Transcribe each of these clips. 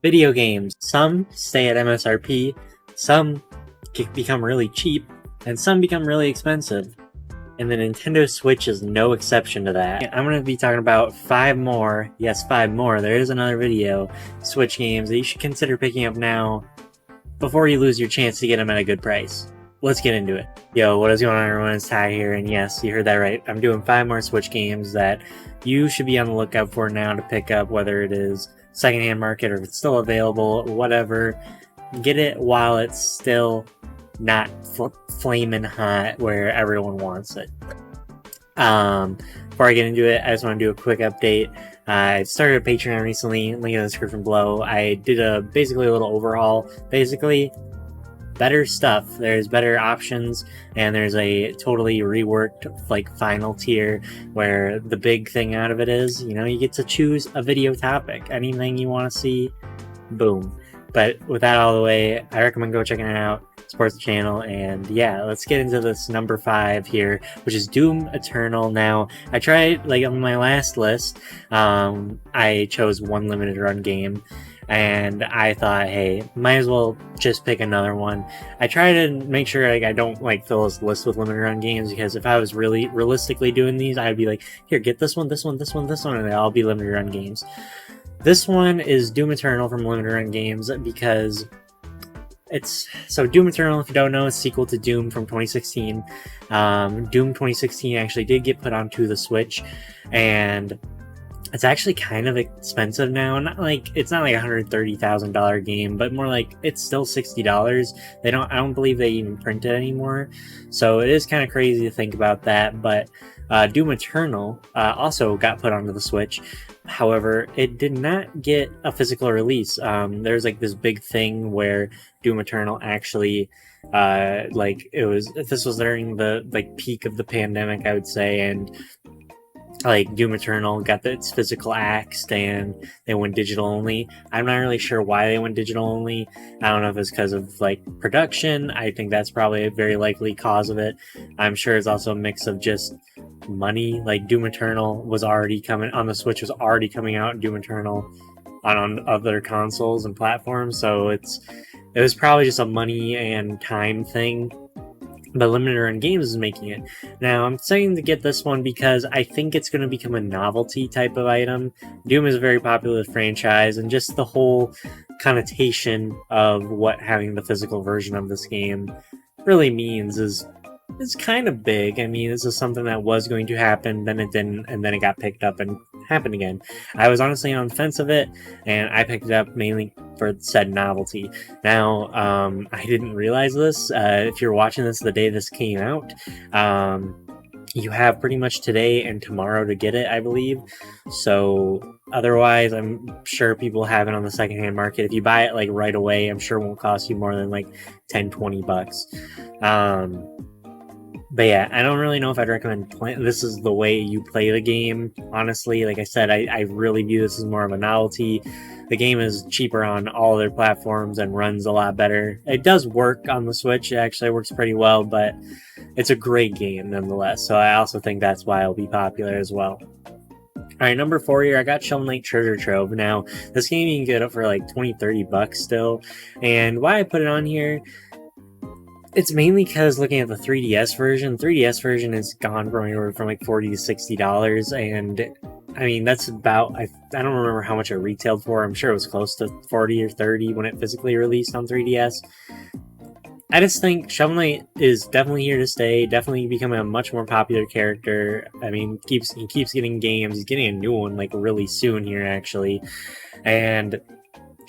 Video games. Some stay at MSRP, some become really cheap, and some become really expensive. And the Nintendo Switch is no exception to that. I'm going to be talking about 5 more, yes 5 more, there is another video, Switch games that you should consider picking up now before you lose your chance to get them at a good price. Let's get into it. Yo, what is going on everyone, it's Ty here, and yes, you heard that right. I'm doing 5 more Switch games that you should be on the lookout for now to pick up, whether it is secondhand market or if it's still available, whatever. Get it while it's still not flaming hot where everyone wants it. Before I get into it, I just want to do a quick update. I started a Patreon recently, link in the description below. I did basically a little overhaul. Basically, better stuff. There's better options, and there's a totally reworked final tier where the big thing out of it is, you get to choose a video topic. Anything you want to see, boom. But with that out of the way, I recommend go checking it out, support the channel, and yeah, let's get into this number 5 here, which is Doom Eternal. Now, I tried, on my last list, I chose one limited run game, and I thought, hey, might as well just pick another one. I try to make sure I don't fill this list with limited run games, because if I was really realistically doing these, I'd be like, here, get this one, this one, this one, this one, and they all be limited run games. This one is Doom Eternal from Limited Run Games, because Doom Eternal, if you don't know, is a sequel to Doom from 2016. Doom 2016 actually did get put onto the Switch, and it's actually kind of expensive now. It's not like a $130,000 game, but more like it's still $60. I don't believe they even print it anymore, so it is kind of crazy to think about that. But Doom Eternal also got put onto the Switch. However, it did not get a physical release. There's this big thing where Doom Eternal actually this was during the peak of the pandemic, I would say, and Doom Eternal got its physical axed and they went digital only. I'm not really sure why they went digital only. I don't know if it's because of production. I think that's probably a very likely cause of it. I'm sure it's also a mix of just money. Doom Eternal was already coming on the Switch, was already coming out, Doom Eternal on other consoles and platforms, so it was probably just a money and time thing. But Limited Run Games is making it. Now, I'm saying to get this one because I think it's going to become a novelty type of item. Doom is a very popular franchise, and just the whole connotation of what having the physical version of this game really means is kind of big. I mean, this is something that was going to happen, then it didn't, and then it got picked up and happened again. I was honestly on the fence of it, and I picked it up mainly for said novelty. Now, I didn't realize this. If you're watching this the day this came out, you have pretty much today and tomorrow to get it, I believe. So otherwise, I'm sure people have it on the secondhand market. If you buy it right away, I'm sure it won't cost you more than $10-20. But yeah, I don't really know if I'd recommend this is the way you play the game, honestly. Like I said, I really view this as more of a novelty. The game is cheaper on all their platforms and runs a lot better. It does work on the Switch. It actually works pretty well, but it's a great game nonetheless. So I also think that's why it'll be popular as well. Alright, number 4 here, I got Shovel Knight Treasure Trove. Now, this game you can get it for $20-30 still. And why I put it on here, it's mainly because looking at the 3DS version has gone from anywhere from $40 to $60, and I mean that's about, I don't remember how much it retailed for. I'm sure it was close to 40 or 30 when it physically released on 3DS. I just think Shovel Knight is definitely here to stay, definitely becoming a much more popular character. I mean, he keeps getting games. He's getting a new one really soon here actually, and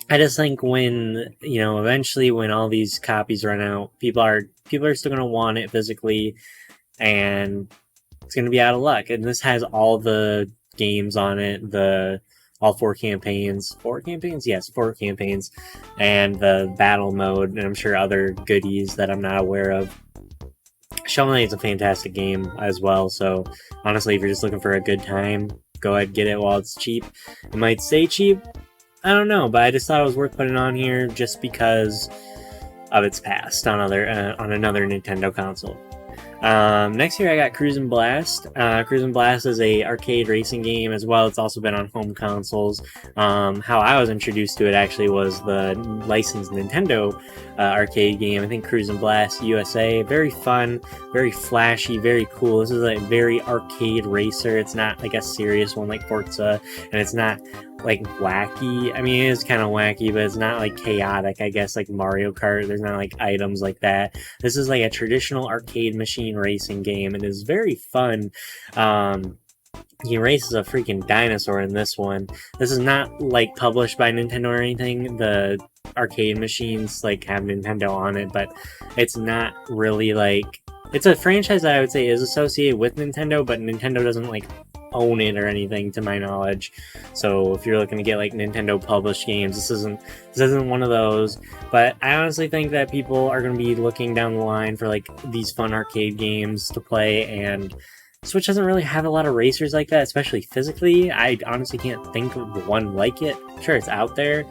I just think when, eventually when all these copies run out, people are still going to want it physically, and it's going to be out of luck. And this has all the games on it, all 4 campaigns. 4 campaigns? Yes, 4 campaigns. And the battle mode, and I'm sure other goodies that I'm not aware of. Shovel Knight is a fantastic game as well, so honestly, if you're just looking for a good time, go ahead and get it while it's cheap. It might stay cheap, I don't know, but I just thought it was worth putting on here just because of its past on another Nintendo console. Next here I got Cruisin Blast. Cruisin Blast is a arcade racing game as well. It's also been on home consoles. How I was introduced to it actually was the licensed Nintendo arcade game. I think Cruisin Blast USA. Very fun, very flashy, very cool. This is a very arcade racer. It's not like a serious one like Forza, and it's not like wacky. I mean, it is kind of wacky, but it's not like chaotic, I guess, like Mario Kart. There's not like items like that. This is like a traditional arcade machine racing game. It is very fun. He races a freaking dinosaur in this one. This is not like published by Nintendo or anything. The arcade machines like have Nintendo on it, but it's not really like, it's a franchise that I would say is associated with Nintendo, but Nintendo doesn't like own it or anything to my knowledge. So if you're looking to get like Nintendo published games, this isn't one of those. But I honestly think that people are going to be looking down the line for like these fun arcade games to play, and Switch doesn't really have a lot of racers like that, especially physically. I honestly can't think of one like it. I'm sure it's out there.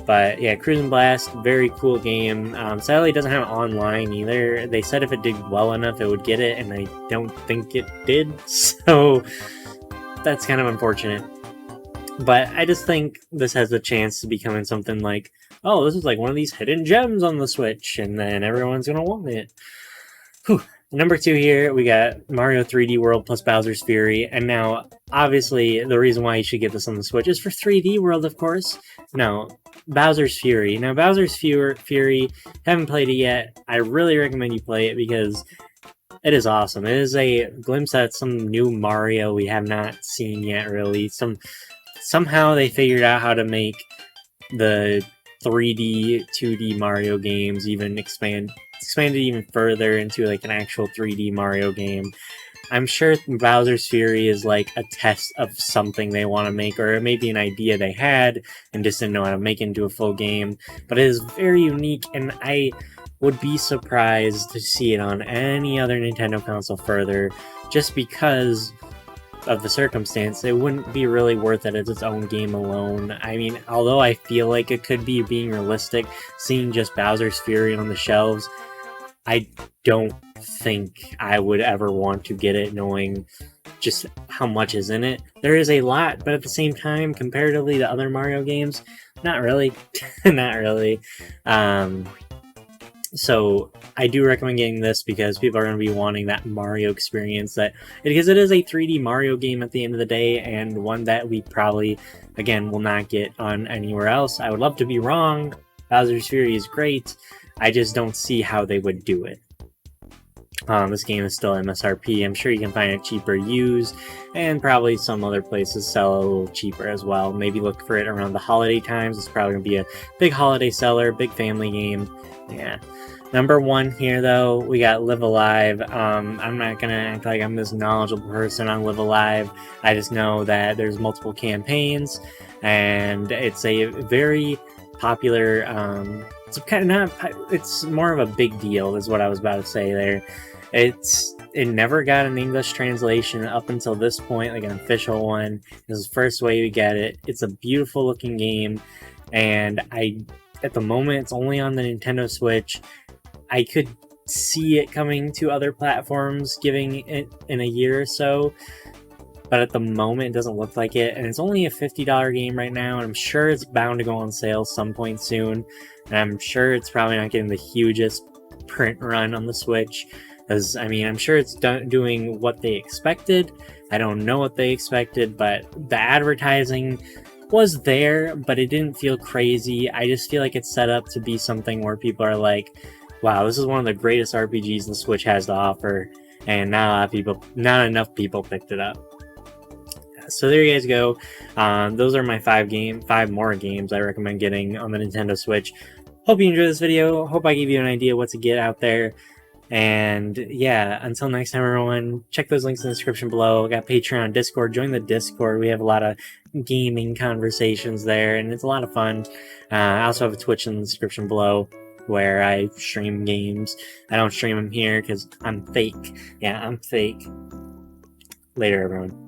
But yeah, Cruisin Blast, very cool game. Sadly, it doesn't have online either. They said if it did well enough, it would get it, and I don't think it did. So that's kind of unfortunate. But I just think this has a chance to becoming something like, oh, this is like one of these hidden gems on the Switch, and then everyone's going to want it. Whew. Number 2 here, we got Mario 3D World plus Bowser's Fury. And now, obviously, the reason why you should get this on the Switch is for 3D World, of course. No, Bowser's Fury. Now, Bowser's Fury, haven't played it yet. I really recommend you play it because it is awesome. It is a glimpse at some new Mario we have not seen yet, really. Somehow they figured out how to make the 3D, 2D Mario games even expanded even further into like an actual 3D Mario game. I'm sure Bowser's Fury is like a test of something they want to make, or it may be an idea they had and just didn't know how to make it into a full game. But it is very unique, and I would be surprised to see it on any other Nintendo console further, just because of the circumstance. It wouldn't be really worth it as its own game alone. I mean, although I feel like it could be being realistic, seeing just Bowser's Fury on the shelves, I don't think I would ever want to get it knowing just how much is in it. There is a lot, but at the same time, comparatively to other Mario games, not really. Not really. So I do recommend getting this because people are going to be wanting that Mario experience, because it is a 3D Mario game at the end of the day, and one that we probably, again, will not get on anywhere else. I would love to be wrong. Bowser's Fury is great. I just don't see how they would do it. This game is still MSRP. I'm sure you can find it cheaper used, and probably some other places sell a little cheaper as well. Maybe look for it around the holiday times. It's probably going to be a big holiday seller, big family game. Yeah. Number 1 here, though, we got Live Alive. I'm not going to act like I'm this knowledgeable person on Live Alive. I just know that there's multiple campaigns, and it's a very popular, it's more of a big deal, is what I was about to say there. It never got an English translation up until this point, like an official one. This is the first way we get it. It's a beautiful looking game, and at the moment, it's only on the Nintendo Switch. I could see it coming to other platforms, giving it in a year or so, but at the moment, it doesn't look like it, and it's only a $50 game right now, and I'm sure it's bound to go on sale some point soon, and I'm sure it's probably not getting the hugest print run on the Switch, because, I mean, I'm sure it's doing what they expected. I don't know what they expected, but the advertising was there, but it didn't feel crazy. I just feel like it's set up to be something where people are like, wow, this is one of the greatest RPGs the Switch has to offer, and not enough people picked it up. So there you guys go. Those are my 5 more games I recommend getting on the Nintendo Switch. Hope you enjoyed this video. Hope I gave you an idea what to get out there. And yeah, until next time, everyone, check those links in the description below. I got Patreon, Discord. Join the Discord. We have a lot of gaming conversations there, and it's a lot of fun. I also have a Twitch in the description below where I stream games. I don't stream them here because I'm fake. Yeah, I'm fake. Later, everyone.